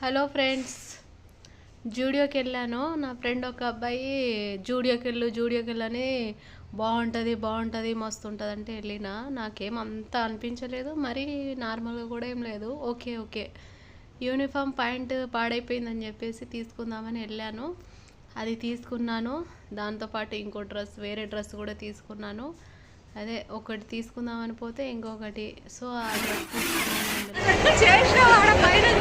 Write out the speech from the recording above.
Hello friends, జూడియోకి వెళ్ళాను. నా friend ఒక అబ్బాయి జూడియోకి వెళ్ళని బాగుంటుంది మస్తు ఉంటుంది అంటే వెళ్ళిన. నాకేం అంత అనిపించలేదు, మరి నార్మల్గా కూడా ఏం లేదు. ఓకే యూనిఫామ్ ప్యాంట్ పాడైపోయిందని చెప్పేసి తీసుకుందామని వెళ్ళాను. అది తీసుకున్నాను. దాంతోపాటు ఇంకో వేరే డ్రెస్ కూడా తీసుకున్నాను. అదే ఒకటి తీసుకుందామని పోతే ఇంకొకటి, సో ఆ డ్రెస్ తీసుకున్నాను.